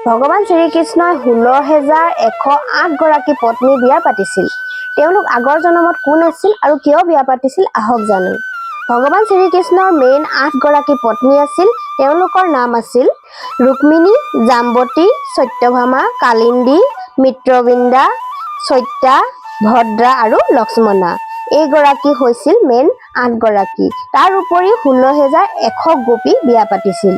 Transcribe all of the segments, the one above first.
ভগৱান শ্ৰীকৃষ্ণই 16,108 গৰাকী পত্নী বিয়া পাতিছিল। তেওঁলোক আগৰ জন্মত কোন আছিল আৰু কিয় বিয়া পাতিছিল আহক জানো। ভগৱান শ্ৰীকৃষ্ণৰ মেইন 8 গৰাকী পত্নী আছিল। তেওঁলোকৰ নাম আছিল ৰুক্মিণী, জাম্বতী, সত্যভামা, কালিন্দী, মিত্ৰবিন্দা, সত্যা, ভদ্ৰা আৰু লক্ষ্মণা। এইগৰাকী হৈছিল মেইন 8 গৰাকী। তাৰ উপৰিও 16,100 গোপী বিয়া পাতিছিল।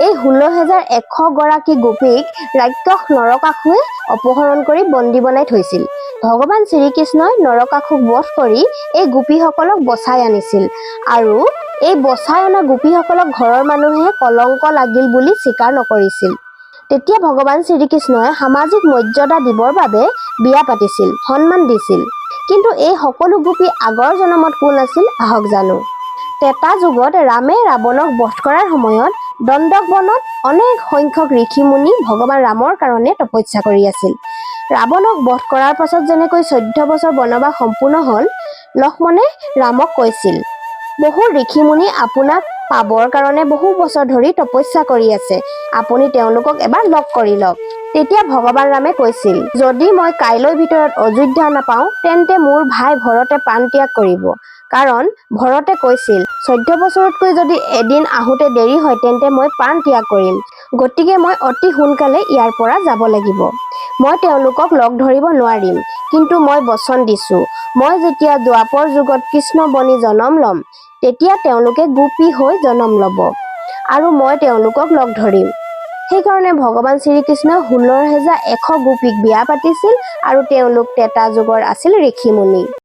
এই 16,100 গৰাকী গোপীক ৰাক্ষস নৰকাসুৰে অপহৰণ কৰি বন্দী বনাই থৈছিল। ভগৱান শ্ৰীকৃষ্ণই নৰকাসুৰক বধ কৰি এই গোপীসকলক বচাই আনিছিল আৰু এই বচাই অনা গোপীসকলক ঘৰৰ মানুহে কলংক লাগিল বুলি স্বীকাৰ নকৰিছিল। তেতিয়া ভগৱান শ্ৰীকৃষ্ণই সামাজিক মৰ্যাদা দিবৰ বাবে বিয়া পাতিছিল, সন্মান দিছিল। কিন্তু এই সকলো গোপী আগৰ জন্মত কোন আছিল আহক জানো। ত্ৰেতা যুগত ৰামে ৰাৱণক বধ কৰাৰ সময়ত দণ্ডক বনত অনেক সংখ্যক ঋষি মুনি ভগৱান ৰামৰ কাৰণে তপস্যা কৰি আছিল। ৰাৱণক বধ কৰাৰ পাছত যেনেকৈ 14 বছৰ বনবাস সম্পূৰ্ণ হ'ল, লক্ষ্মণে ৰামক কৈছিল, বহু ঋষি মুনি আপোনাক পাবৰ কাৰণে বহু বছৰ ধৰি তপস্যা কৰি আছে, আপুনি তেওঁলোকক এবাৰ লগ কৰি লওক। তেতিয়া ভগৱান ৰামে কৈছিল, যদি মই কাইলৈৰ ভিতৰত অযোধ্যা নাপাওঁ তেন্তে মোৰ ভাই ভৰতে প্ৰাণ ত্যাগ কৰিব। কাৰণ ভৰতে কৈছিল 14 বছৰতকৈ যদি এদিন আহোঁতে দেৰি হয় তেন্তে মই প্ৰাণ ত্যাগ কৰিম। গতিকে মই অতি সোনকালে ইয়াৰ পৰা যাব লাগিব। মই তেওঁলোকক লগ ধৰিব নোৱাৰিম, কিন্তু মই বচন দিছোঁ, মই যেতিয়া দ্বাপৰ যুগত কৃষ্ণ বনি জনম ল'ম তেতিয়া তেওঁলোকে গোপী হৈ জনম ল'ব আৰু মই তেওঁলোকক লগ ধৰিম। সেইকাৰণে ভগৱান শ্ৰীকৃষ্ণই 16,100 গোপীক বিয়া পাতিছিল আৰু তেওঁলোক ত্ৰেতা যুগৰ আছিল ঋষি মুনি।